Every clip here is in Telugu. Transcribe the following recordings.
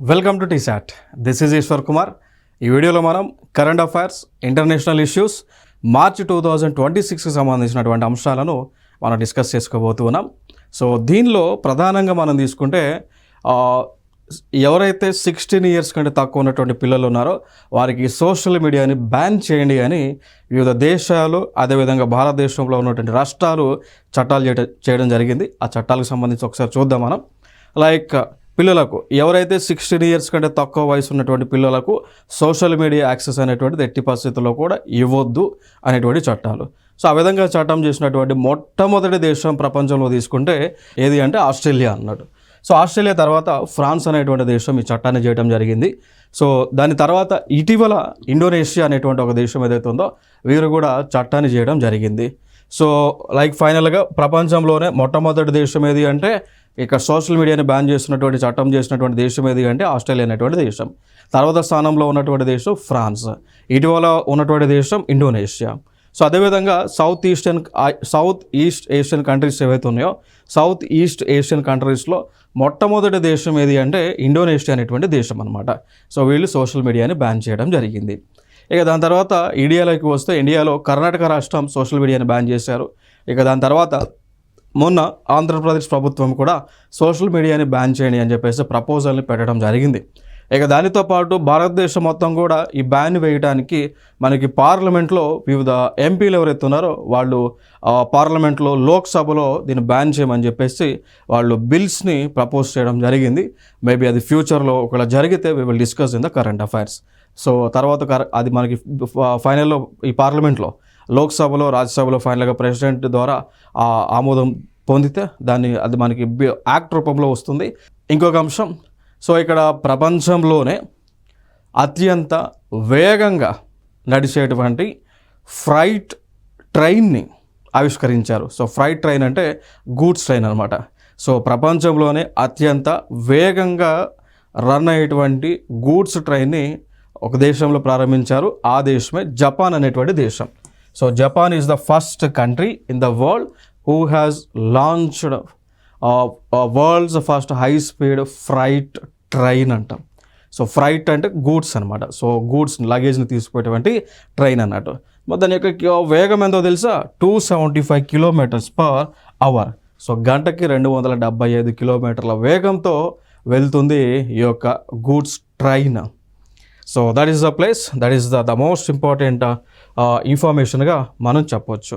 Welcome to TSAT. This is Eeshwar Kumar. ఈ వీడియోలో మనం current affairs, international issues, March 2026కి సంబంధించినటువంటి అంశాలను మనం డిస్కస్ చేసుకోబోతున్నాం. సో దీనిలో ప్రధానంగా మనం తీసుకుంటే ఎవరైతే 16 ఇయర్స్ కంటే తక్కువ ఉన్నటువంటి పిల్లలు ఉన్నారో వారికి సోషల్ మీడియాని బ్యాన్ చేయండి అని వివిధ దేశాలు, అదేవిధంగా భారతదేశంలో ఉన్నటువంటి రాష్ట్రాలు చట్టాలు చేయడం జరిగింది. ఆ చట్టాలకు సంబంధించి ఒకసారి చూద్దాం మనం. లైక్ పిల్లలకు ఎవరైతే 16 ఇయర్స్ కంటే తక్కువ వయసు ఉన్నటువంటి పిల్లలకు సోషల్ మీడియా యాక్సెస్ అనేటువంటిది ఎట్టి పరిస్థితుల్లో కూడా ఇవ్వద్దు అనేటువంటి చట్టాలు. సో ఆ విధంగా చట్టం చేసినటువంటి మొట్టమొదటి దేశం ప్రపంచంలో తీసుకుంటే ఏది అంటే ఆస్ట్రేలియా అన్నాడు. సో ఆస్ట్రేలియా తర్వాత ఫ్రాన్స్ అనేటువంటి దేశం ఈ చట్టాన్ని చేయడం జరిగింది. సో దాని తర్వాత ఇటీవల ఇండోనేషియా అనేటువంటి ఒక దేశం ఏదైతే ఉందో వీరు కూడా చట్టాన్ని చేయడం జరిగింది. సో లైక్ ఫైనల్గా ప్రపంచంలోనే మొట్టమొదటి దేశం ఏది అంటే ఇక్కడ సోషల్ మీడియాని బ్యాన్ చేస్తున్నటువంటి చట్టం చేసినటువంటి దేశం ఏది అంటే ఆస్ట్రేలియా అనేటువంటి దేశం. తర్వాత స్థానంలో ఉన్నటువంటి దేశం ఫ్రాన్స్, ఇటీవల ఉన్నటువంటి దేశం ఇండోనేషియా. సో అదేవిధంగా సౌత్ ఈస్ట్ ఏషియన్ కంట్రీస్ ఏవైతే ఉన్నాయో సౌత్ ఈస్ట్ ఏషియన్ కంట్రీస్లో మొట్టమొదటి దేశం ఏది అంటే ఇండోనేషియా అనేటువంటి దేశం అనమాట. సో వీళ్ళు సోషల్ మీడియాని బ్యాన్ చేయడం జరిగింది. ఇక దాని తర్వాత ఇండియాలోకి వస్తే ఇండియాలో కర్ణాటక రాష్ట్రం సోషల్ మీడియాని బ్యాన్ చేశారు. ఇక దాని తర్వాత మొన్న ఆంధ్రప్రదేశ్ ప్రభుత్వం కూడా సోషల్ మీడియాని బ్యాన్ చేయండి అని చెప్పేసి ప్రపోజల్ని పెట్టడం జరిగింది. ఇక దానితో పాటు భారతదేశం మొత్తం కూడా ఈ బ్యాన్ వేయడానికి మనకి పార్లమెంట్లో వివిధ ఎంపీలు ఎవరైతే ఉన్నారో వాళ్ళు పార్లమెంట్లో లోక్సభలో దీన్ని బ్యాన్ చేయమని చెప్పేసి వాళ్ళు బిల్స్ని ప్రపోజ్ చేయడం జరిగింది. మేబీ అది ఫ్యూచర్లో ఒకవేళ జరిగితే we will discuss in the current affairs. So తర్వాత అది మనకి ఫైనల్లో ఈ పార్లమెంట్లో లోక్సభలో, రాజ్యసభలో ఫైనల్గా ప్రెసిడెంట్ ద్వారా ఆమోదం పొందితే అది మనకి యాక్ట్ రూపంలో వస్తుంది. ఇంకొక అంశం, సో ఇక్కడ ప్రపంచంలోనే అత్యంత వేగంగా నడిచేటువంటి ఫ్రైట్ ట్రైన్ని ఆవిష్కరించారు. సో ఫ్రైట్ ట్రైన్ అంటే గూడ్స్ ట్రైన్ అనమాట. సో ప్రపంచంలోనే అత్యంత వేగంగా రన్ అయ్యేటువంటి గూడ్స్ ట్రైన్ని ఒక దేశంలో ప్రారంభించారు. ఆ దేశమే జపాన్ అనేటువంటి దేశం. So Japan is the first country in the world who has launched world's first high speed freight train అంటాం. సో ఫ్రైట్ అంటే గూడ్స్ అనమాట. సో గూడ్స్ లగేజ్ని తీసుకుపోయేటువంటి ట్రైన్ అన్నట్టు. దాని యొక్క వేగం ఎంతో తెలుసా? 275 km/h. సో గంటకి 275 కిలోమీటర్ల వేగంతో వెళ్తుంది ఈ యొక్క goods train. So that is the place, that is the most important ఇన్ఫర్మేషన్గా మనం చెప్పొచ్చు.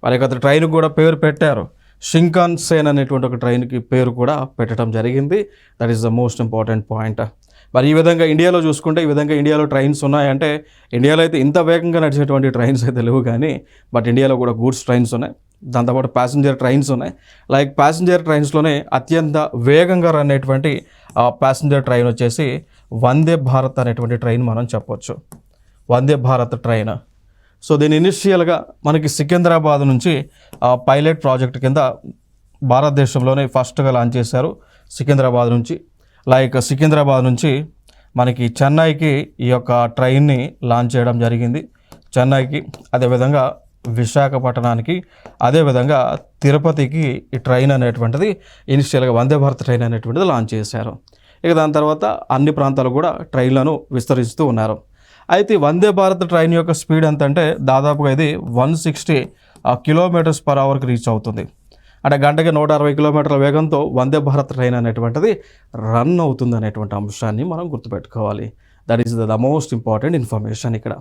మరి ఇక ట్రైన్కి కూడా పేరు పెట్టారు. షింకాన్సేన్ అనేటువంటి ఒక ట్రైన్కి పేరు కూడా పెట్టడం జరిగింది. That is the most important point. మరి ఈ విధంగా ఇండియాలో చూసుకుంటే ఈ విధంగా ఇండియాలో ట్రైన్స్ ఉన్నాయంటే ఇండియాలో అయితే ఇంత వేగంగా నడిచేటువంటి ట్రైన్స్ అయితే లేవు, కానీ బట్ ఇండియాలో కూడా గూడ్స్ ట్రైన్స్ ఉన్నాయి, దాంతోపాటు ప్యాసింజర్ ట్రైన్స్ ఉన్నాయి. లైక్ ప్యాసింజర్ ట్రైన్స్లోనే అత్యంత వేగంగా రన్ అయ్యేటువంటి ప్యాసింజర్ ట్రైన్ వచ్చేసి వందే భారత్ అనేటువంటి ట్రైన్ మనం చెప్పొచ్చు. వందే భారత్ ట్రైన్. సో దీని ఇనిషియల్గా మనకి సికింద్రాబాద్ నుంచి పైలట్ ప్రాజెక్ట్ కింద భారతదేశంలోనే ఫస్ట్గా లాంచ్ చేశారు. సికింద్రాబాద్ నుంచి సికింద్రాబాద్ నుంచి మనకి చెన్నైకి ఈ యొక్క ట్రైన్ని లాంచ్ చేయడం జరిగింది. చెన్నైకి, అదేవిధంగా విశాఖపట్నానికి, అదేవిధంగా తిరుపతికి ఈ ట్రైన్ అనేటువంటిది ఇనిషియల్గా వందే భారత్ ట్రైన్ అనేటువంటిది లాంచ్ చేశారు. ఇక దాని తర్వాత అన్ని ప్రాంతాలు కూడా ట్రైన్లను విస్తరిస్తూ ఉన్నారు. అయితే వందే భారత్ ట్రైన్ యొక్క స్పీడ్ ఎంత అంటే దాదాపుగా ఇది 160 km/h రీచ్ అవుతుంది. అంటే గంటకి 160 కిలోమీటర్ల వేగంతో వందే భారత్ ట్రైన్ అనేటువంటిది రన్ అవుతుంది అనేటువంటి అంశాన్ని మనం గుర్తుపెట్టుకోవాలి. That is the most important information ఇక్కడ.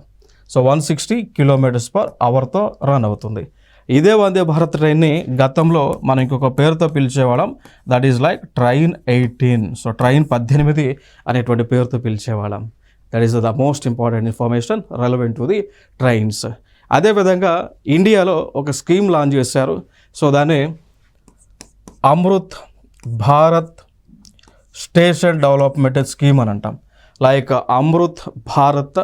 సో 160 km/hతో రన్ అవుతుంది. ఇదే వందే భారత్ ట్రైన్ని గతంలో మనం ఇంకొక పేరుతో పిలిచేవాళ్ళం. That is like train 18. So train 18 అనేటువంటి పేరుతో పిలిచేవాళ్ళం. That is the most important information relevant to the trains. అదేవిధంగా ఇండియాలో ఒక స్కీమ్ లాంచ్ చేశారు. సో దాన్ని Amrit Bharat station development scheme అని అంటాం. Like Amrit Bharat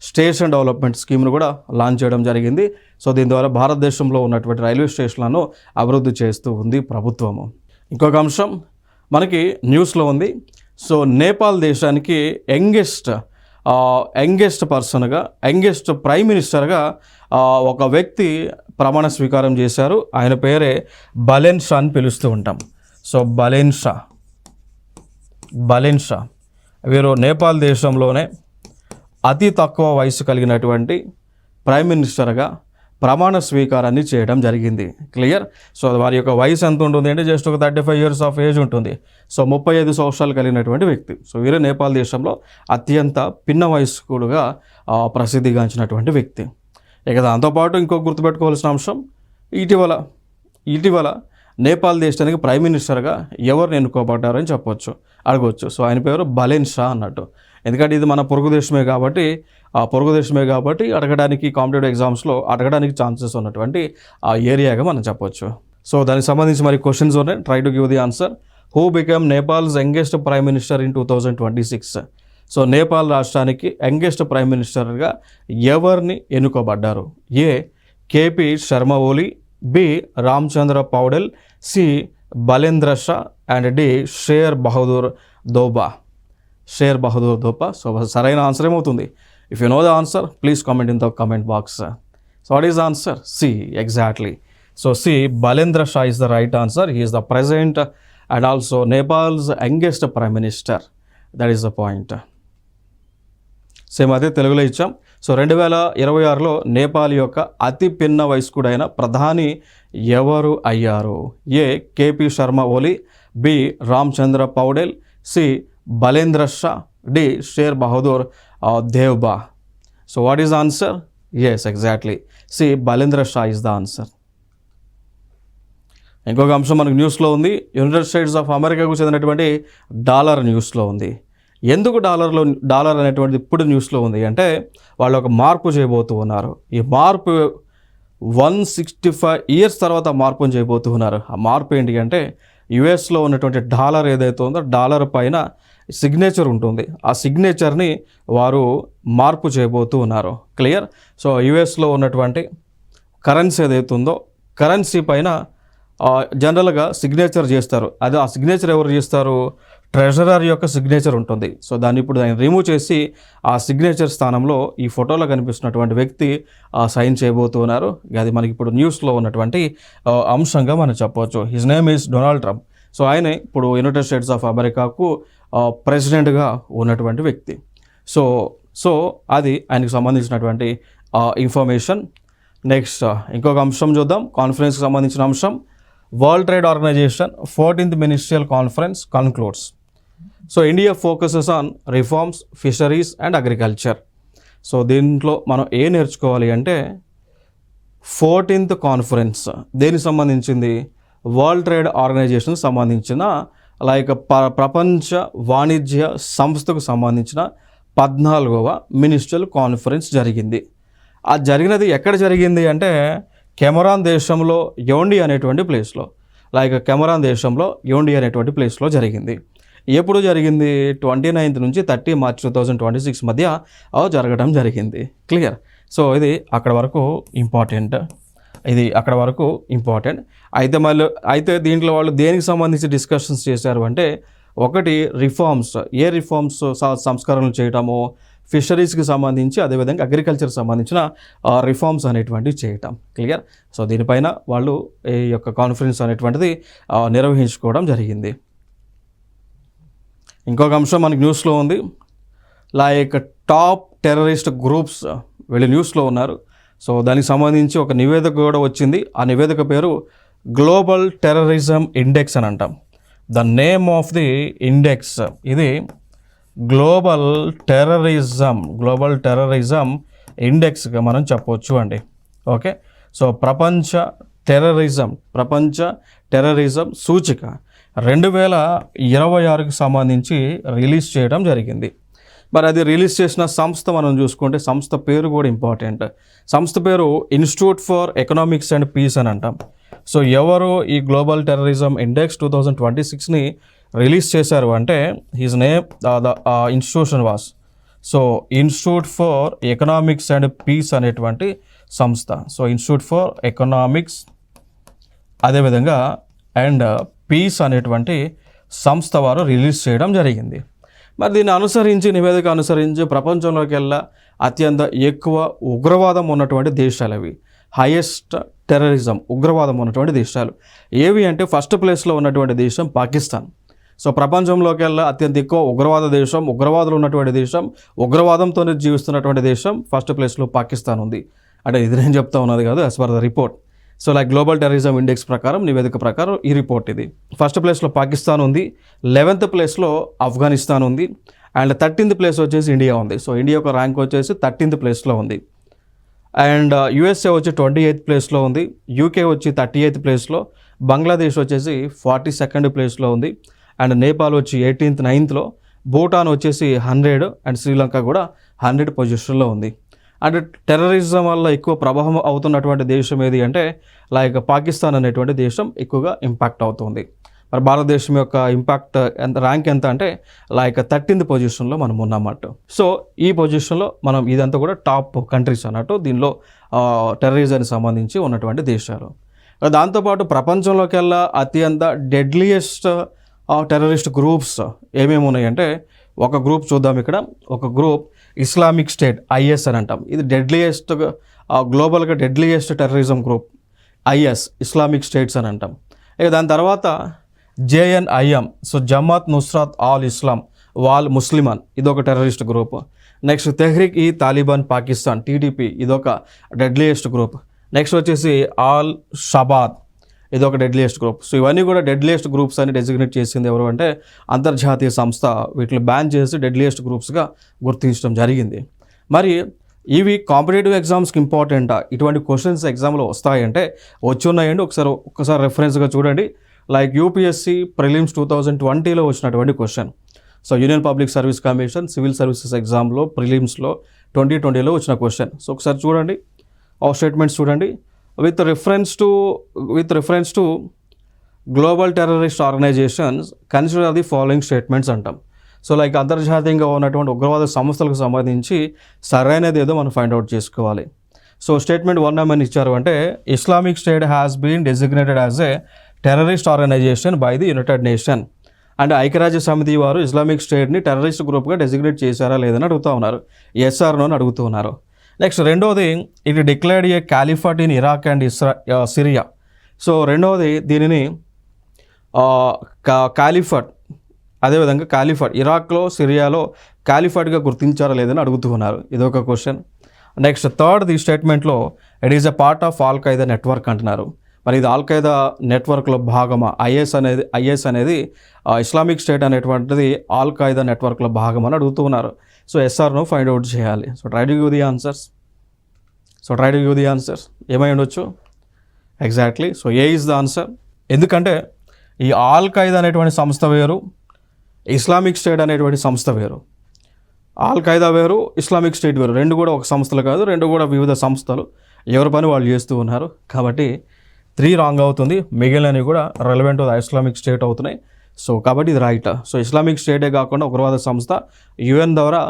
station development స్కీమ్ను కూడా లాంచ్ చేయడం జరిగింది. సో దీని ద్వారా భారతదేశంలో ఉన్నటువంటి రైల్వే స్టేషన్లను అభివృద్ధి చేస్తూ ఉంది ప్రభుత్వము. ఇంకొక అంశం మనకి న్యూస్లో ఉంది. సో నేపాల్ దేశానికి యంగెస్ట్ పర్సన్గా, యంగెస్ట్ ప్రైమ్ మినిస్టర్గా ఒక వ్యక్తి ప్రమాణ స్వీకారం చేశారు. ఆయన పేరే బలెన్ షా అని పిలుస్తూ ఉంటాం. సో బలెన్ షా వీరు నేపాల్ దేశంలోనే అతి తక్కువ వయసు కలిగినటువంటి ప్రైమ్ మినిస్టర్గా ప్రమాణ స్వీకారాన్ని చేయడం జరిగింది. క్లియర్. సో వారి యొక్క వయసు ఎంత ఉంటుంది అంటే జస్ట్ ఒక 35 years ఆఫ్ ఏజ్ ఉంటుంది. సో 35 సంవత్సరాలు కలిగినటువంటి వ్యక్తి. సో వీరు నేపాల్ దేశంలో అత్యంత పిన్న వయస్కుడుగా ప్రసిద్ధిగాంచినటువంటి వ్యక్తి. ఇక దాంతోపాటు ఇంకో గుర్తుపెట్టుకోవాల్సిన అంశం, ఇటీవల నేపాల్ దేశానికి ప్రైమ్ మినిస్టర్గా ఎవరిని ఎన్నుకోబడ్డారని అడగవచ్చు. సో ఆయన పేరు బలెన్ షా అన్నట్టు. ఎందుకంటే ఇది మన పొరుగు దేశమే కాబట్టి అడగడానికి కాంపిటేటివ్ ఎగ్జామ్స్లో అడగడానికి ఛాన్సెస్ ఉన్నటువంటి ఆ ఏరియాగా మనం చెప్పొచ్చు. సో దానికి సంబంధించి మరి క్వశ్చన్స్ ఉన్నాయి. Try to give the answer. Who become Nepal's youngest prime minister in 2026? So Nepal రాష్ట్రానికి యంగెస్ట్ ప్రైమ్ మినిస్టర్గా ఎవరిని ఎన్నుకోబడ్డారు? A KP Sharma Oli, B Ramchandra Paudel, C Balendra Shah and D Sher Bahadur Deuba. So సరైన ఆన్సర్ ఏమవుతుంది? If you know the answer please comment in the comment box. So what is the answer? C, exactly. So C, Balendra Shah is the right answer. He is the present and also Nepal's youngest prime minister. That is the point. Same అదే తెలుగులో ఇచ్చాం. సో 2026లో నేపాల్ యొక్క అతి పిన్న వయస్కుడైన ప్రధాని ఎవరు అయ్యారు? A KP Sharma Oli, B Ramchandra Paudel, C Balendra Shah, D Sher Bahadur Deuba. So what is the answer? Yes, exactly. C Balendra Shah is the answer. ఇంకొక అంశం మనకు న్యూస్లో ఉంది. యునైటెడ్ స్టేట్స్ ఆఫ్ అమెరికాకు చెందినటువంటి డాలర్ న్యూస్లో ఉంది. ఎందుకు డాలర్ అనేటువంటిది ఇప్పుడు న్యూస్లో ఉంది అంటే వాళ్ళు ఒక మార్పు చేయబోతూ ఉన్నారు. ఈ మార్పు 165 years తర్వాత మార్పును చేయబోతూ ఉన్నారు. ఆ మార్పు ఏంటి అంటే యుఎస్లో ఉన్నటువంటి డాలర్ ఏదైతే ఉందో డాలర్ పైన సిగ్నేచర్ ఉంటుంది. ఆ సిగ్నేచర్ని వారు మార్పు చేయబోతూ ఉన్నారు. క్లియర్. సో యుఎస్లో ఉన్నటువంటి కరెన్సీ ఏదైతే ఉందో కరెన్సీ పైన జనరల్గా సిగ్నేచర్ చేస్తారు. అదే ఆ సిగ్నేచర్ ఎవరు చేస్తారు? ట్రెజరర్ యొక్క సిగ్నేచర్ ఉంటుంది. సో దాన్ని రిమూవ్ చేసి ఆ సిగ్నేచర్ స్థానంలో ఈ ఫోటోలో కనిపిస్తున్నటువంటి వ్యక్తి సైన్ చేయబోతూ ఉన్నారు. అది మనకి ఇప్పుడు న్యూస్లో ఉన్నటువంటి అంశంగా మనం చెప్పవచ్చు. His name is Donald Trump. So ఆయనే ఇప్పుడు యునైటెడ్ స్టేట్స్ ఆఫ్ అమెరికాకు ప్రెసిడెంట్గా ఉన్నటువంటి వ్యక్తి. సో అది ఆయనకు సంబంధించినటువంటి ఇన్ఫర్మేషన్. నెక్స్ట్ ఇంకొక అంశం చూద్దాం. కాన్ఫరెన్స్కి సంబంధించిన అంశం. World trade organization 14th Ministerial Conference concludes. So India focuses on reforms, fisheries and agriculture. So దీంట్లో మనం ఏం నేర్చుకోవాలి అంటే 14th కాన్ఫరెన్స్ దేనికి సంబంధించింది? వరల్డ్ ట్రేడ్ ఆర్గనైజేషన్కి సంబంధించిన ప్రపంచ వాణిజ్య సంస్థకు సంబంధించిన 14వ మినిస్ట్రియల్ కాన్ఫరెన్స్ జరిగింది. అది జరిగినది ఎక్కడ జరిగింది అంటే కెమెరాన్ దేశంలో యోండి అనేటువంటి ప్లేస్లో ప్లేస్లో జరిగింది. ఎప్పుడు జరిగింది? 29th నుంచి 30 March 2026 మధ్య జరగడం జరిగింది. క్లియర్. సో ఇది అక్కడ వరకు ఇంపార్టెంట్. అయితే దీంట్లో వాళ్ళు దేనికి సంబంధించి డిస్కషన్స్ చేశారు అంటే ఒకటి రిఫార్మ్స్, రిఫార్మ్స్ సంస్కరణలు చేయటము, ఫిషరీస్కి సంబంధించి అదేవిధంగా అగ్రికల్చర్కి సంబంధించిన రిఫార్మ్స్ అనేటువంటివి చేయటం. క్లియర్. సో దీనిపైన వాళ్ళు ఈ యొక్క కాన్ఫరెన్స్ అనేటువంటిది నిర్వహించుకోవడం జరిగింది. ఇంకొక అంశం మనకి న్యూస్లో ఉంది. టాప్ టెర్రరిస్ట్ గ్రూప్స్ వీళ్ళు న్యూస్లో ఉన్నారు. సో దానికి సంబంధించి ఒక నివేదిక కూడా వచ్చింది. ఆ నివేదిక పేరు గ్లోబల్ టెర్రరిజం ఇండెక్స్ అని అంటాం. The name of the index ఇది గ్లోబల్ టెర్రరిజం ఇండెక్స్గా మనం చెప్పవచ్చు అండి. ఓకే. సో ప్రపంచ టెర్రరిజం సూచిక 2026కి సంబంధించి రిలీజ్ చేయడం జరిగింది. మరి అది రిలీజ్ చేసిన సంస్థ మనం చూసుకుంటే సంస్థ పేరు కూడా ఇంపార్టెంట్. సంస్థ పేరు institute for economics and peace అని అంటాం. సో ఎవరు ఈ గ్లోబల్ టెర్రరిజం ఇండెక్స్ 2026ని రిలీజ్ చేశారు అంటే his name the institution was so institute for economics and peace అనేటువంటి సంస్థ. సో ఇన్స్టిట్యూట్ ఫర్ ఎకనామిక్స్ అదేవిధంగా అండ్ పీస్ అనేటువంటి సంస్థ వారు రిలీజ్ చేయడం జరిగింది. మరి దీన్ని నివేదిక అనుసరించి ప్రపంచంలోకి వెళ్ళా అత్యంత ఎక్కువ ఉగ్రవాదం ఉన్నటువంటి దేశాలు అవి, హైయెస్ట్ టెర్రరిజం ఉగ్రవాదం ఉన్నటువంటి దేశాలు ఏవి అంటే ఫస్ట్ ప్లేస్లో ఉన్నటువంటి దేశం పాకిస్తాన్. సో ప్రపంచంలోకెల్లా అత్యంత ఎక్కువ ఉగ్రవాద దేశం, ఉగ్రవాదులు ఉన్నటువంటి దేశం, ఉగ్రవాదంతోనే జీవిస్తున్నటువంటి దేశం ఫస్ట్ ప్లేస్లో పాకిస్తాన్ ఉంది. అంటే ఇది నేను చెప్తా ఉన్నది కాదు, as per the report. So like global terrorism index ప్రకారం, నివేదిక ప్రకారం ఈ రిపోర్ట్ ఇది. ఫస్ట్ ప్లేస్లో పాకిస్తాన్ ఉంది, 11th ప్లేస్లో ఆఫ్ఘనిస్తాన్ ఉంది, అండ్ 13th ప్లేస్ వచ్చేసి ఇండియా ఉంది. సో ఇండియా యొక్క ర్యాంక్ వచ్చేసి 13th ప్లేస్లో ఉంది. అండ్ యుఎస్ఏ వచ్చి 28th ప్లేస్లో ఉంది, యూకే వచ్చి 38th ప్లేస్లో, బంగ్లాదేశ్ వచ్చేసి 42nd ప్లేస్లో ఉంది, అండ్ నేపాల్ వచ్చి 18th 9thలో, భూటాన్ వచ్చేసి 100, అండ్ శ్రీలంక కూడా 100 పొజిషన్లో ఉంది. అండ్ టెర్రరిజం వల్ల ఎక్కువ ప్రభావం అవుతున్నటువంటి దేశం ఏది అంటే లైక్ పాకిస్తాన్ అనేటువంటి దేశం ఎక్కువగా ఇంపాక్ట్ అవుతుంది. మరి భారతదేశం యొక్క ఇంపాక్ట్ ర్యాంక్ ఎంత అంటే లైక్ 13th పొజిషన్లో మనం ఉన్నమాట. సో ఈ పొజిషన్లో మనం ఇదంతా కూడా టాప్ కంట్రీస్ అన్నట్టు దీనిలో టెర్రరిజానికి సంబంధించి ఉన్నటువంటి దేశాలు. దాంతోపాటు ప్రపంచంలోకెల్లా అత్యంత డెడ్లియెస్ట్ టెర్రరిస్ట్ గ్రూప్స్ ఏమేమి ఉన్నాయంటే ఒక గ్రూప్ చూద్దాం ఇక్కడ. ఒక గ్రూప్ ఇస్లామిక్ స్టేట్, ఐఎస్ అని అంటాం. ఇది డెడ్లియెస్ట్, గ్లోబల్గా deadliest terrorism group IS, Islamic States అని అంటాం. ఇక దాని తర్వాత JNIM, so Jamaat Nusrat al Islam wal Muslimin, ఇదొక terrorist group. Next Tehrik e Taliban Pakistan, TTP, ఇదొక డెడ్లియెస్ట్ గ్రూప్. నెక్స్ట్ వచ్చేసి ఆల్ షబాద్, ఇదొక డెడ్లియెస్ట్ గ్రూప్. సో ఇవన్నీ కూడా డెడ్లియెస్ట్ గ్రూప్స్ అని డెసిగ్నేట్ చేసింది ఎవరు అంటే అంతర్జాతీయ సంస్థ. వీటిని బ్యాన్ చేసి డెడ్లియెస్ట్ గ్రూప్స్గా గుర్తించడం జరిగింది. మరి ఇవి కాంపిటేటివ్ ఎగ్జామ్స్కి ఇంపార్టెంటా? ఇటువంటి క్వశ్చన్స్ ఎగ్జామ్లో వస్తాయంటే వచ్చి ఉన్నాయండి. ఒకసారి రెఫరెన్స్గా చూడండి. లైక్ యూపీఎస్సీ ప్రిలిమ్స్ 2020లో వచ్చినటువంటి question. So union public service commission civil services ఎగ్జామ్లో ప్రిలిమ్స్లో 2020లో వచ్చిన క్వశ్చన్. సో ఒకసారి చూడండి, ఆ స్టేట్మెంట్స్ చూడండి. With reference to global terrorist organizations consider the following statements అంటాం. సో లైక్ అంతర్జాతీయంగా ఉన్నటువంటి ఉగ్రవాద సంస్థలకు సంబంధించి సరైనది ఏదో మనం ఫైండ్ అవుట్ చేసుకోవాలి. సో స్టేట్మెంట్ 1 ఏమని ఇచ్చారు అంటే Islamic State has been designated as a terrorist organization by the United Nation. అంటే ఐక్యరాజ్య సమితి వారు ఇస్లామిక్ స్టేట్ని టెర్రరిస్ట్ గ్రూప్గా డెసిగ్నేట్ చేశారా లేదని అడుగుతూ ఉన్నారు. ఎస్ఆర్ నో అని అడుగుతూ ఉన్నారు. నెక్స్ట్ రెండవది, ఇది declared a caliphate in Iraq and Syria. So రెండవది దీనిని కాలిఫట్, అదేవిధంగా కాలిఫట్ ఇరాక్లో సిరియాలో కాలిఫట్గా గుర్తించారా లేదని అడుగుతూ ఉన్నారు. ఇదొక క్వశ్చన్. నెక్స్ట్ థర్డ్, ఈ స్టేట్మెంట్లో it is a part of al Qaeda network అంటున్నారు. మరి ఇది ఆల్ ఖైదా నెట్వర్క్లో భాగమా? ఐఎస్ అనేది ఇస్లామిక్ స్టేట్ అనేటువంటిది ఆల్ ఖైదా నెట్వర్క్లో భాగమని అడుగుతూ ఉన్నారు. So yes or no find out చేయాలి. So try to give the answers. ఏమై ఉండొచ్చు? Exactly. So A is the answer. ఎందుకంటే ఈ ఆల్ ఖైదా అనేటువంటి సంస్థ వేరు, ఇస్లామిక్ స్టేట్ అనేటువంటి సంస్థ వేరు. ఆల్ ఖైదా వేరు, ఇస్లామిక్ స్టేట్ వేరు. రెండు కూడా ఒక సంస్థలు కాదు, రెండు కూడా వివిధ సంస్థలు. ఎవరి పని వాళ్ళు చేస్తూ ఉన్నారు. కాబట్టి 3 రాంగ్ అవుతుంది, మిగిలినవి కూడా రెలవెంట్ ద ఇస్లామిక్ స్టేట్ అవుతున్నాయి. సో కాబట్టి ఇది రైట్. సో ఇస్లామిక్ స్టేటే కాకుండా ఉగ్రవాద సంస్థ యుఎన్ ద్వారా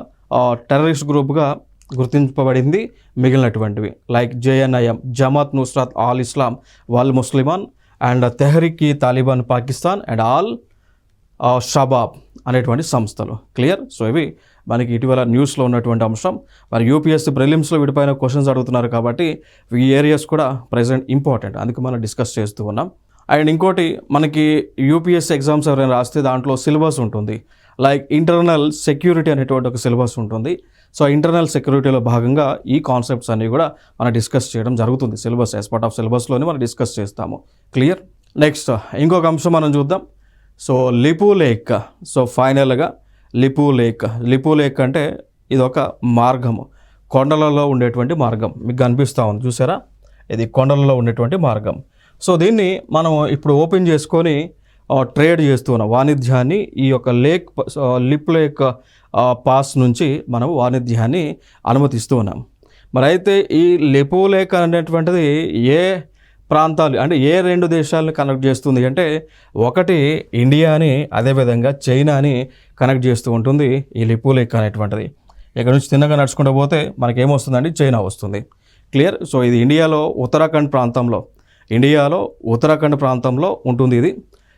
టెర్రరిస్ట్ గ్రూప్గా గుర్తింపబడింది. మిగిలినటువంటివి like JNIM, Jamaat Nusrat al Islam wal Muslimin, and Tehrik e Taliban Pakistan, and al Shabaab అనేటువంటి సంస్థలు. క్లియర్. సో ఇవి మనకి ఇటీవల న్యూస్లో ఉన్నటువంటి అంశం. మరి యూపీఎస్సీ ప్రిలిమ్స్లో వీటిపైన క్వశ్చన్స్ అడుగుతున్నారు కాబట్టి ఈ ఏరియాస్ కూడా ప్రజెంట్ ఇంపార్టెంట్, అందుకు మనం డిస్కస్ చేస్తూ ఉన్నాం. అండ్ ఇంకోటి, మనకి యూపీఎస్సీ ఎగ్జామ్స్ ఎవరైనా రాస్తే దాంట్లో సిలబస్ ఉంటుంది. లైక్ ఇంటర్నల్ సెక్యూరిటీ అనేటువంటి ఒక సిలబస్ ఉంటుంది. సో ఇంటర్నల్ సెక్యూరిటీలో భాగంగా ఈ కాన్సెప్ట్స్ అన్నీ కూడా మనం డిస్కస్ చేయడం జరుగుతుంది. సిలబస్ యాజ్ పార్ట్ ఆఫ్ సిలబస్లోనే మనం డిస్కస్ చేస్తాము. క్లియర్. నెక్స్ట్ ఇంకొక అంశం మనం చూద్దాం. So Lipu lake. సో ఫైనల్గా లిపు లేక్ అంటే ఇదొక మార్గము, కొండలలో ఉండేటువంటి మార్గం. మీకు కనిపిస్తూ ఉంది చూసారా, ఇది కొండలలో ఉండేటువంటి మార్గం. సో దీన్ని మనం ఇప్పుడు ఓపెన్ చేసుకొని ట్రేడ్ చేస్తూ ఉన్నాం వాణిజ్యాన్ని. ఈ యొక్క లిప్ లేక్ పాస్ నుంచి మనం వాణిజ్యాన్ని అనుమతిస్తూ ఉన్నాం. మరి అయితే ఈ లిపు లేక్ అనేటువంటిది ఏ ప్రాంతాలు అంటే ఏ 2 దేశాలను కనెక్ట్ చేస్తుంది అంటే ఒకటి ఇండియాని, అదేవిధంగా చైనాని కనెక్ట్ చేస్తూ ఉంటుంది ఈ లిపు లేక్ అనేటువంటిది. ఇక్కడ నుంచి తిన్నగా నడుచుకుంటూ పోతే మనకేమొస్తుందండి, చైనా వస్తుంది. క్లియర్. సో ఇది ఇండియాలో ఉత్తరాఖండ్ ప్రాంతంలో ఉంటుంది ఇది.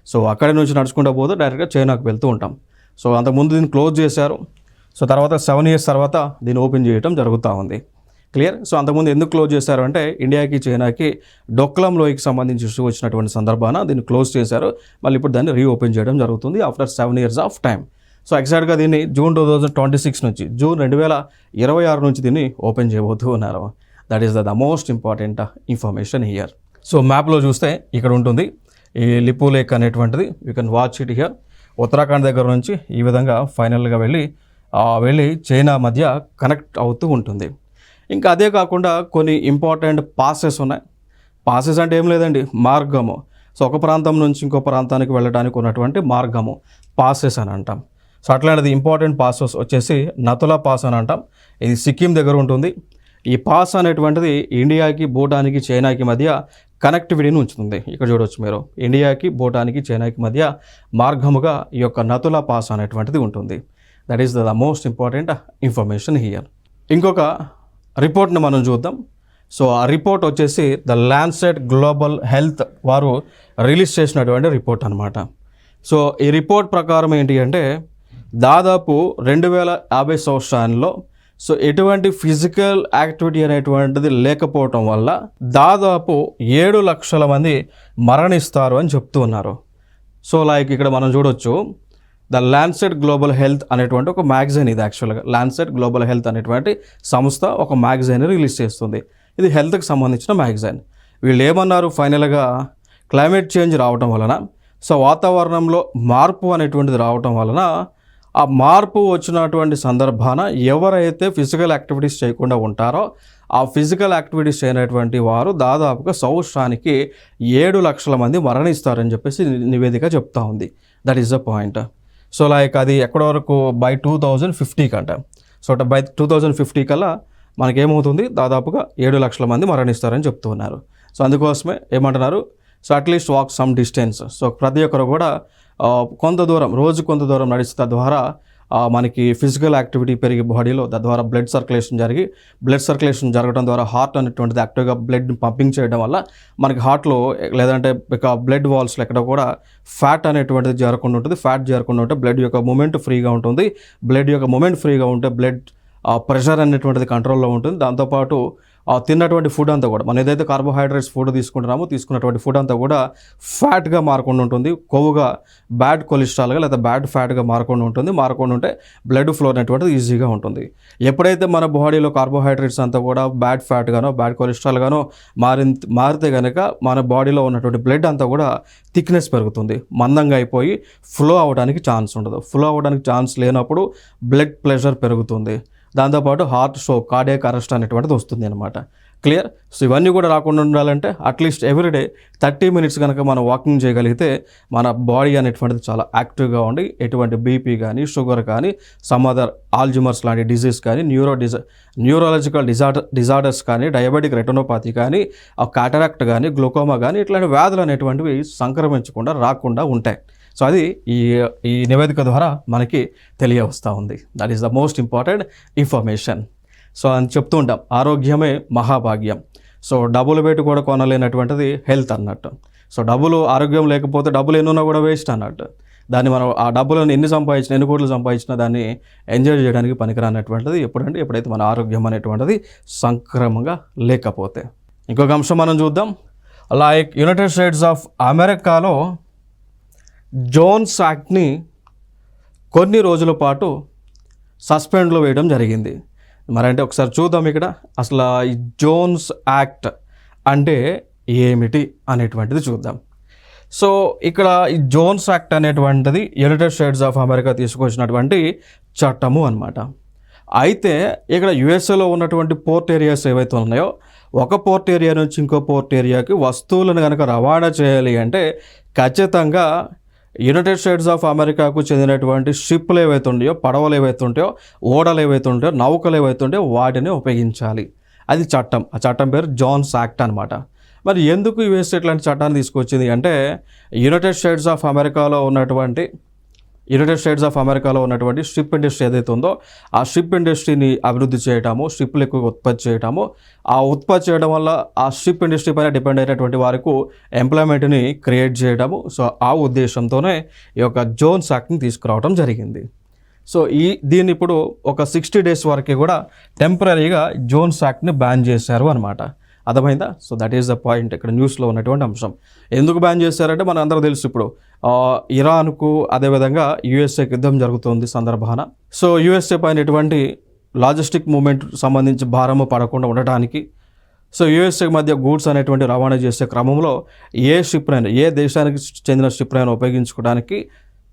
సో అక్కడి నుంచి నడుచుకుంటూ పోతే డైరెక్ట్గా చైనాకు వెళ్తూ ఉంటాం. సో అంతకుముందు దీన్ని క్లోజ్ చేశారు. సో తర్వాత 7 years తర్వాత దీన్ని ఓపెన్ చేయడం జరుగుతూ ఉంది. క్లియర్. సో అంతకుముందు ఎందుకు క్లోజ్ చేశారు అంటే ఇండియాకి చైనాకి డొక్లాం లోయకి సంబంధించి ఇష్యూ వచ్చినటువంటి సందర్భాన దీన్ని క్లోజ్ చేశారు. మళ్ళీ ఇప్పుడు దాన్ని రీఓపెన్ చేయడం జరుగుతుంది after 7 years of time. So ఎగ్జాక్ట్గా దీన్ని జూన్ 2026 నుంచి జూన్ 2026 నుంచి దీన్ని ఓపెన్ చేయబోతూ ఉన్నారు. That is the most important information here. So మ్యాప్లో చూస్తే ఇక్కడ ఉంటుంది ఈ లిపు లేక్ అనేటువంటిది. You can watch it here. Uttarakhand దగ్గర నుంచి ఈ విధంగా ఫైనల్గా వెళ్ళి చైనా మధ్య కనెక్ట్ అవుతూ ఉంటుంది. ఇంకా అదే కాకుండా కొన్ని ఇంపార్టెంట్ పాసెస్ ఉన్నాయి. పాసెస్ అంటే ఏం లేదండి, మార్గము. సో ఒక ప్రాంతం నుంచి ఇంకో ప్రాంతానికి వెళ్ళడానికి ఉన్నటువంటి మార్గము పాసెస్ అని అంటాం. సో అట్లాంటిది ఇంపార్టెంట్ పాసెస్ వచ్చేసి నతులా పాస్ అని అంటాం. ఇది సిక్కిం దగ్గర ఉంటుంది. ఈ పాస్ అనేటువంటిది ఇండియాకి, భూటాన్కి, చైనాకి మధ్య కనెక్టివిటీని ఉంచుతుంది. ఇక్కడ చూడవచ్చు మీరు, ఇండియాకి, భూటాన్కి, చైనాకి మధ్య మార్గముగా ఈ యొక్క నతులా పాస్ అనేటువంటిది ఉంటుంది. That is the most important information here. ఇంకొక రిపోర్ట్ని మనం చూద్దాం. సో ఆ రిపోర్ట్ వచ్చేసి ద ల్యాన్సెట్ గ్లోబల్ హెల్త్ వారు రిలీజ్ చేసినటువంటి రిపోర్ట్ అనమాట. సో ఈ రిపోర్ట్ ప్రకారం ఏంటి అంటే దాదాపు 2050 సంవత్సరాల్లో సో ఎటువంటి ఫిజికల్ యాక్టివిటీ అనేటువంటిది లేకపోవటం వల్ల దాదాపు 7 లక్షల మంది మరణిస్తారు అని చెప్తూ ఉన్నారు. సో లైక్ ఇక్కడ మనం చూడొచ్చు ద ల్యాన్సెట్ గ్లోబల్ హెల్త్ అనేటువంటి ఒక మ్యాగజైన్. ఇది యాక్చువల్గా ల్యాన్సెట్ గ్లోబల్ హెల్త్ అనేటువంటి సంస్థ ఒక మ్యాగజైన్ రిలీజ్ చేస్తుంది. ఇది హెల్త్కి సంబంధించిన మ్యాగజైన్. వీళ్ళు ఏమన్నారు, ఫైనల్గా క్లైమేట్ చేంజ్ రావటం వలన, సో వాతావరణంలో మార్పు అనేటువంటిది రావటం వలన, ఆ మార్పు వచ్చినటువంటి సందర్భాన ఎవరైతే ఫిజికల్ యాక్టివిటీస్ చేయకుండా ఉంటారో ఆ ఫిజికల్ యాక్టివిటీస్ చేయనటువంటి వారు దాదాపుగా సంవత్సరానికి 7 లక్షల మంది మరణిస్తారని చెప్పేసి నివేదిక చెప్తా ఉంది. That is the point. So like అది ఎక్కడి వరకు బై 2050 కంట. సో బై 2050 కల్లా మనకేమవుతుంది, దాదాపుగా 7 లక్షల మంది మరణిస్తారని చెప్తూ ఉన్నారు. సో అందుకోసమే ఏమంటున్నారు, so at least walk some distance. So ప్రతి ఒక్కరు కూడా కొంత దూరం, రోజు కొంత దూరం నడిస్తే తద్వారా మనకి ఫిజికల్ యాక్టివిటీ పెరిగి బాడీలో, తద్వారా బ్లడ్ సర్క్యులేషన్ జరగడం ద్వారా హార్ట్ అనేటువంటిది యాక్టివ్గా బ్లడ్ పంపింగ్ చేయడం వల్ల మనకి హార్ట్లో లేదంటే ఇక బ్లడ్ వాల్స్లో ఎక్కడ కూడా ఫ్యాట్ అనేటువంటిది చేరకుండా ఉంటుంది. ఫ్యాట్ చేరకుండా ఉంటే బ్లడ్ యొక్క మూమెంట్ ఫ్రీగా ఉంటుంది. బ్లడ్ యొక్క మూమెంట్ ఫ్రీగా ఉంటే బ్లడ్ ప్రెషర్ అనేటువంటిది కంట్రోల్లో ఉంటుంది. దాంతోపాటు తిన్నటువంటి ఫుడ్ అంతా కూడా, మనం ఏదైతే కార్బోహైడ్రేట్స్ ఫుడ్ తీసుకుంటున్నామో తీసుకున్నటువంటి ఫుడ్ అంతా కూడా ఫ్యాట్గా మారకుండా ఉంటుంది. కొవ్వుగా, బ్యాడ్ కొలెస్ట్రాల్గా లేదా బ్యాడ్ ఫ్యాట్గా మారకుండా ఉంటుంది. మారకుండా ఉంటే బ్లడ్ ఫ్లో అనేటువంటిది ఈజీగా ఉంటుంది. ఎప్పుడైతే మన బాడీలో కార్బోహైడ్రేట్స్ అంతా కూడా బ్యాడ్ ఫ్యాట్గానో బ్యాడ్ కొలెస్ట్రాల్గానో మారితే కనుక మన బాడీలో ఉన్నటువంటి బ్లడ్ అంతా కూడా థిక్నెస్ పెరుగుతుంది, మందంగా అయిపోయి ఫ్లో అవ్వడానికి ఛాన్స్ ఉండదు. ఫ్లో అవ్వడానికి ఛాన్స్ లేనప్పుడు బ్లడ్ ప్రెషర్ పెరుగుతుంది. దాంతోపాటు హార్ట్ స్ట్రోక్, కార్డియాక్ అరెస్ట్ అనేటువంటిది వస్తుంది అనమాట. క్లియర్. సో ఇవన్నీ కూడా రాకుండా ఉండాలంటే అట్లీస్ట్ ఎవ్రీడే 30 minutes కనుక మనం వాకింగ్ చేయగలిగితే మన బాడీ అనేటువంటిది చాలా యాక్టివ్గా ఉండి ఎటువంటి బీపీ కానీ, షుగర్ కానీ, సమ్ అదర్ ఆల్జిమర్స్ లాంటి డిజీజ్ కానీ, న్యూరాలజికల్ డిజార్డర్స్ కానీ, డయాబెటిక్ రెటినోపతి కానీ, కాటరాక్ట్ కానీ, గ్లూకోమా కానీ ఇట్లాంటి వ్యాధులు అనేటువంటివి సంక్రమించకుండా రాకుండా ఉంటాయి. సో అది ఈ నివేదిక ద్వారా మనకి తెలియవస్తూ ఉంది. That is the most important information. So అని చెప్తూ ఉంటాం, ఆరోగ్యమే మహాభాగ్యం. సో డబ్బులు పెట్టి కూడా కొనలేనటువంటిది హెల్త్ అన్నట్టు. సో ఆరోగ్యం లేకపోతే డబ్బులు ఎన్నున్నా కూడా వేస్ట్ అన్నట్టు. దాన్ని మనం ఆ డబ్బులను ఎన్ని కోట్లు సంపాదించినా దాన్ని ఎంజాయ్ చేయడానికి పనికిరానటువంటిది ఎప్పుడైతే మన ఆరోగ్యం అనేటువంటిది సంక్రమంగా లేకపోతే. ఇంకొక అంశం మనం చూద్దాం. లైక్ యునైటెడ్ స్టేట్స్ ఆఫ్ అమెరికాలో జోన్స్ యాక్ట్ని కొన్ని రోజుల పాటు సస్పెండ్లో వేయడం జరిగింది. మరంటే ఒకసారి చూద్దాం ఇక్కడ అసలు ఈ జోన్స్ యాక్ట్ అంటే ఏమిటి అనేటువంటిది చూద్దాం. సో ఇక్కడ ఈ జోన్స్ యాక్ట్ అనేటువంటిది యునైటెడ్ స్టేట్స్ ఆఫ్ అమెరికా తీసుకొచ్చినటువంటి చట్టము అన్నమాట. అయితే ఇక్కడ యుఎస్ఏలో ఉన్నటువంటి పోర్ట్ ఏరియాస్ ఏవైతే ఉన్నాయో, ఒక పోర్ట్ ఏరియా నుంచి ఇంకో పోర్ట్ ఏరియాకి వస్తువులను కనుక రవాణా చేయాలి అంటే ఖచ్చితంగా యునైటెడ్ స్టేట్స్ ఆఫ్ అమెరికాకు చెందినటువంటి షిప్లు ఏవైతే ఉంటాయో, పడవలు ఏవైతే ఉంటాయో, ఓడలు ఏవైతే ఉంటాయో, నౌకలు ఏవైతే ఉంటాయో వాటిని ఉపయోగించాలి. అది చట్టం. ఆ చట్టం పేరు జోన్స్ యాక్ట్ అనమాట. మరి ఎందుకు యుఎస్ ఇట్లాంటి చట్టాన్ని తీసుకొచ్చింది అంటే యునైటెడ్ స్టేట్స్ ఆఫ్ అమెరికాలో ఉన్నటువంటి షిప్ ఇండస్ట్రీ ఏదైతే ఉందో ఆ షిప్ ఇండస్ట్రీని అభివృద్ధి చేయటము, షిప్లు ఎక్కువ ఉత్పత్తి చేయటము, ఆ ఉత్పత్తి చేయడం వల్ల ఆ షిప్ ఇండస్ట్రీ పైన డిపెండ్ అయినటువంటి వారికి ఎంప్లాయ్మెంట్ని క్రియేట్ చేయడము. సో ఆ ఉద్దేశంతోనే ఈ యొక్క జోన్స్ యాక్ట్ని తీసుకురావడం జరిగింది. సో దీన్ని ఇప్పుడు ఒక 60 days వరకు కూడా టెంపరీగా జోన్స్ యాక్ట్ని బ్యాన్ చేశారు అనమాట. అర్థమైందా? So that is the point ఇక్కడ న్యూస్లో ఉన్నటువంటి అంశం. ఎందుకు బ్యాన్ చేశారంటే మన అందరూ తెలుసు, ఇప్పుడు ఇరాన్కు అదేవిధంగా యుఎస్ఏకి యుద్ధం జరుగుతుంది సందర్భాన. సో యుఎస్ఏ పైన ఎటువంటి లాజిస్టిక్ మూమెంట్ సంబంధించి భారము పడకుండా ఉండటానికి, సో యుఎస్ఏ మధ్య గూడ్స్ అనేటువంటి రవాణా చేసే క్రమంలో ఏ షిప్నైనా, ఏ దేశానికి చెందిన షిప్నైనా ఉపయోగించుకోవడానికి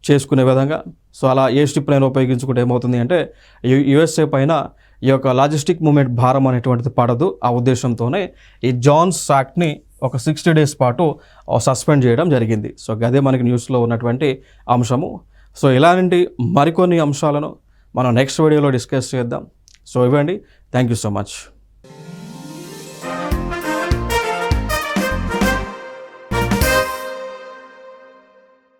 చేసుకునే విధంగా, సో అలా ఏ షిప్నైనా ఉపయోగించుకుంటే ఏమవుతుంది అంటే యుఎస్ఏ పైన ఈ యొక్క లాజిస్టిక్ మూమెంట్ భారం అనేటువంటిది పడదు. ఆ ఉద్దేశంతోనే ఈ జాన్స్ యాక్ట్ని ఒక 60 days పాటు సస్పెండ్ చేయడం జరిగింది. సో అదే మనకి న్యూస్లో ఉన్నటువంటి అంశము. సో ఇలాంటి మరికొన్ని అంశాలను మనం నెక్స్ట్ వీడియోలో డిస్కస్ చేద్దాం. సో ఇవ్వండి. Thank you so much.